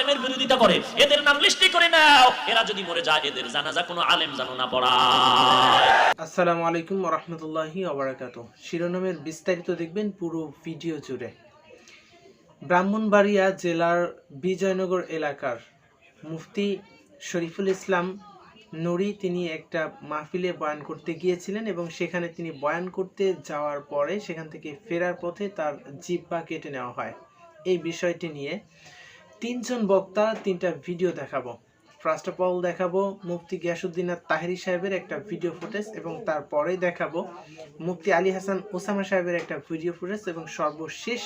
আলেমের বিরোধিতা করে এদের নাম লিস্টে করে নাও, এরা যদি মরে যায় এদের জানাজা কোনো আলেম যেন না পড়ায়। আসসালামু আলাইকুম ওয়া রাহমাতুল্লাহি ওয়া বারাকাতুহু। শিরোনামের বিস্তারিত দেখবেন পুরো ভিডিও জুড়ে। ব্রাহ্মণবাড়িয়া জেলার বিজয়নগর এলাকার মুফতি শরীফুল ইসলাম নুরি তিনি একটা মাহফিলে বয়ান করতে গিয়েছিলেন এবং সেখানে তিনি বয়ান করতে যাওয়ার পরে সেখান থেকে ফেরার পথে তার জিহ্বা কেটে নেওয়া হয়। এই বিষয়টি নিয়ে তিনজন বক্তা তিনটা ভিডিও দেখাবো। ফার্স্ট অফ অল দেখাবো মুফতি গিয়াসউদ্দিন তাহেরি সাহেবের একটা ভিডিও ফুটেজ এবং তারপরে দেখাবো মুফতি আলী হাসান ওসামা সাহেবের একটা ভিডিও ফুটেজ এবং সর্বশেষ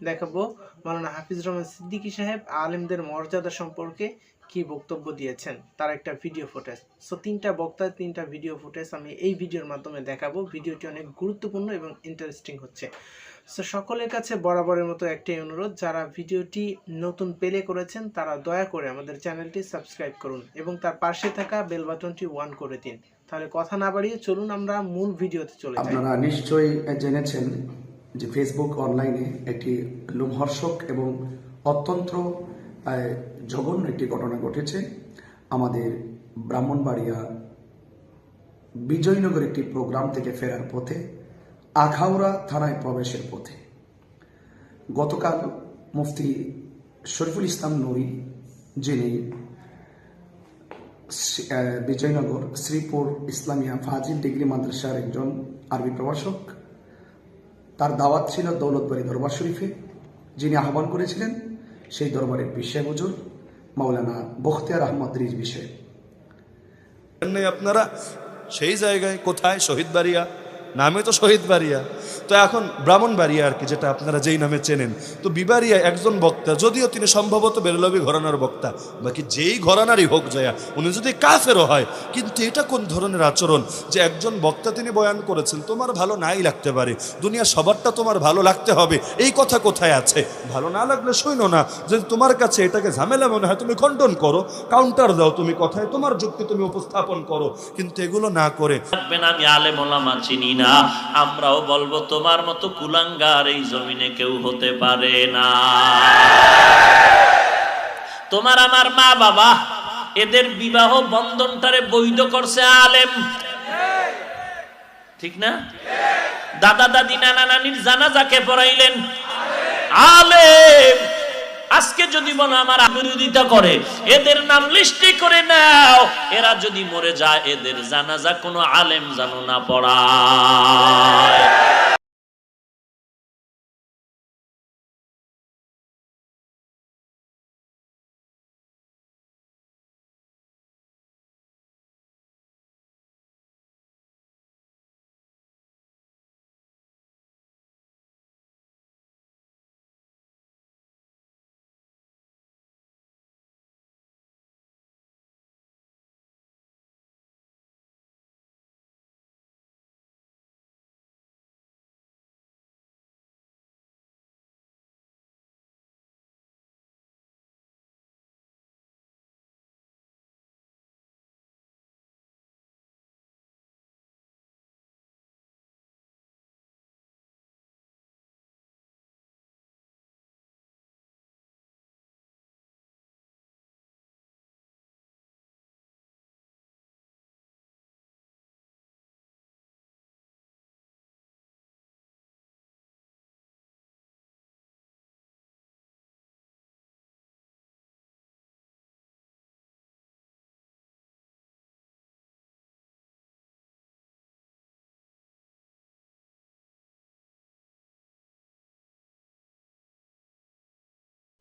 দেখাবো মাওলানা হাফিজুর রহমান সিদ্দিকী সাহেব আলেমদের মর্যাদা সম্পর্কে কি বক্তব্য দিয়েছেন তার একটা ভিডিও ফুটেজ। সো তিনটা বক্তার তিনটা ভিডিও ফুটেজ আমি এই ভিডিওর মাধ্যমে দেখাবো। ভিডিওটি অনেক গুরুত্বপূর্ণ এবং ইন্টারেস্টিং হচ্ছে। সো সকলের কাছে বরাবরের মতো একটাই অনুরোধ, যারা ভিডিওটি নতুন পেলে করেছেন তারা দয়া করে আমাদের চ্যানেলটি সাবস্ক্রাইব করুন এবং তার পাশে থাকা বেল বাটনটি অন করে দিন। তাহলে কথা না বাড়িয়ে চলুন আমরা মূল ভিডিওতে চলে যাই। আপনারা নিশ্চয়ই জেনেছেন যে ফেসবুক অনলাইনে একটি লোমহর্ষক এবং অত্যন্ত জঘন্য একটি ঘটনা ঘটেছে। আমাদের ব্রাহ্মণবাড়িয়া বিজয়নগর একটি প্রোগ্রাম থেকে ফেরার পথে আখাউড়া থানায় প্রবেশের পথে গতকাল মুফতি শরীফুল ইসলাম নুরি, যিনি বিজয়নগর শ্রীপুর ইসলামিয়া ফাজিল ডিগ্রি মাদ্রাসার একজন আরবি প্রভাষক, তার দাওয়াত ছিল দৌলতবাড়ি দরবার শরীফে। যিনি আহ্বান করেছিলেন সেই দরবারের বিষয় হুজুর মাওলানা বখতিয়ার আহমদ রিজ বিষয়। আপনারা সেই জায়গায় কোথায়? শহীদ বাড়িয়া, নামে তো শহীদ বাড়িয়া। তো এখন ব্রাহ্মণবাড়িয়া আর কি, যেটা আপনারা যেই নামে চেনেন। তো বিবাড়িয়া একজন বক্তা, যদিও তিনি সম্ভবত বেরলভী ঘরানার বক্তা, বাকি যেই ঘরানারই হোক জয়া, উনি যদি কাফেরও হয়, কিন্তু এটা কোন ধরনের আচরণ যে একজন বক্তা তিনি বয়ান করেছেন, তোমার ভালো নাই লাগতে পারে, দুনিয়া সবারটা তোমার ভালো লাগতে হবে, এই কথা কোথায় আছে? ভালো না লাগলে শুনো না, যদি তোমার কাছে এটাকে ঝামেলা মনে হয় তুমি খণ্ডন করো, কাউন্টার দাও, তুমি কথায় তোমার যুক্তি তুমি উপস্থাপন করো, কিন্তু এগুলো না করে আমি আলেম ওলামা চিনি না, আমরাও বলবো তোমার মতো কুলাঙ্গার এই জমিনে কেউ হতে পারে না। তোমার আমার মা বাবা এদের বিবাহ বন্ধনটারে বৈধ করছে আলেম, ঠিক না? দাদা দাদি নানা নানির জানাজাকে পড়াইলেন আলেম। আজকে যদি বলো আমার বিরোধিতা করে এদের নাম লিস্টে করে নাও, এরা যদি মরে যায় এদের জানাজা কোনো আলেম যেন না পড়ায়।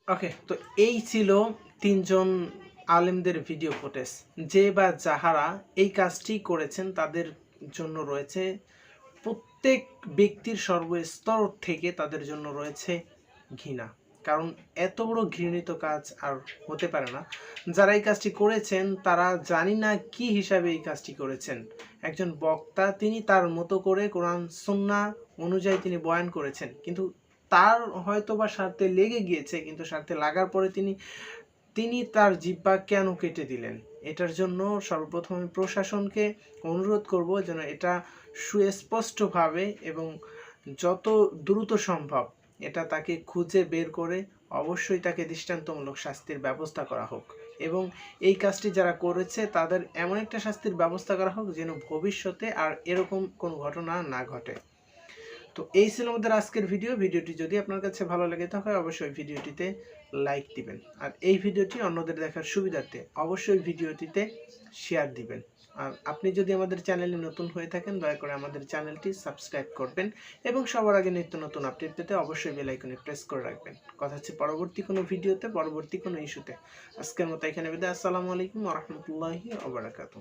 ওকে, তো এই ছিল তিনজন আলেমদের ভিডিও ফুটেজ। যে বা যাহারা এই কাজটি করেছেন তাদের জন্য রয়েছে, প্রত্যেক ব্যক্তির সর্বস্তর থেকে তাদের জন্য রয়েছে ঘৃণা, কারণ এত বড় ঘৃণিত কাজ আর হতে পারে না। যারা এই কাজটি করেছেন তারা জানি না কি হিসাবে এই কাজটি করেছেন। একজন বক্তা তিনি তার মতো করে কোরআন সুন্নাহ অনুযায়ী তিনি বয়ান করেছেন, কিন্তু তার হয়তো বা স্বার্থে লেগে গিয়েছে, কিন্তু স্বার্থে লাগার পরে তিনি তার জিহ্বা কেন কেটে দিলেন? এটার জন্য সর্বপ্রথম আমি প্রশাসনকে অনুরোধ করব যেন এটা সুস্পষ্টভাবে এবং যত দ্রুত সম্ভব এটা তাকে খুঁজে বের করে অবশ্যই তাকে দৃষ্টান্তমূলক শাস্তির ব্যবস্থা করা হোক এবং এই কাজটি যারা করেছে তাদের এমন একটা শাস্তির ব্যবস্থা করা হোক যেন ভবিষ্যতে আর এরকম কোনো ঘটনা না ঘটে। তো এই ছিল আমাদের আজকের ভিডিওটি যদি আপনার কাছে ভালো লেগে থাকে অবশ্যই ভিডিওটিতে লাইক দিবেন, আর এই ভিডিওটি অন্যদের দেখার সুবিধার্থে অবশ্যই ভিডিওটিতে শেয়ার দিবেন। আর আপনি যদি আমাদের চ্যানেলে নতুন হয়ে থাকেন দয়া করে আমাদের চ্যানেলটি সাবস্ক্রাইব করবেন এবং সবার আগে নিত্য নতুন আপডেট পেতে অবশ্যই বেল আইকনে প্রেস করে রাখবেন। কথা হচ্ছে পরবর্তী কোনো ভিডিওতে, পরবর্তী কোনো ইস্যুতে। আজকের মতো এখানে বিদায়। আসসালামু আলাইকুম ওয়া রাহমাতুল্লাহি ওয়া বারাকাতুহু।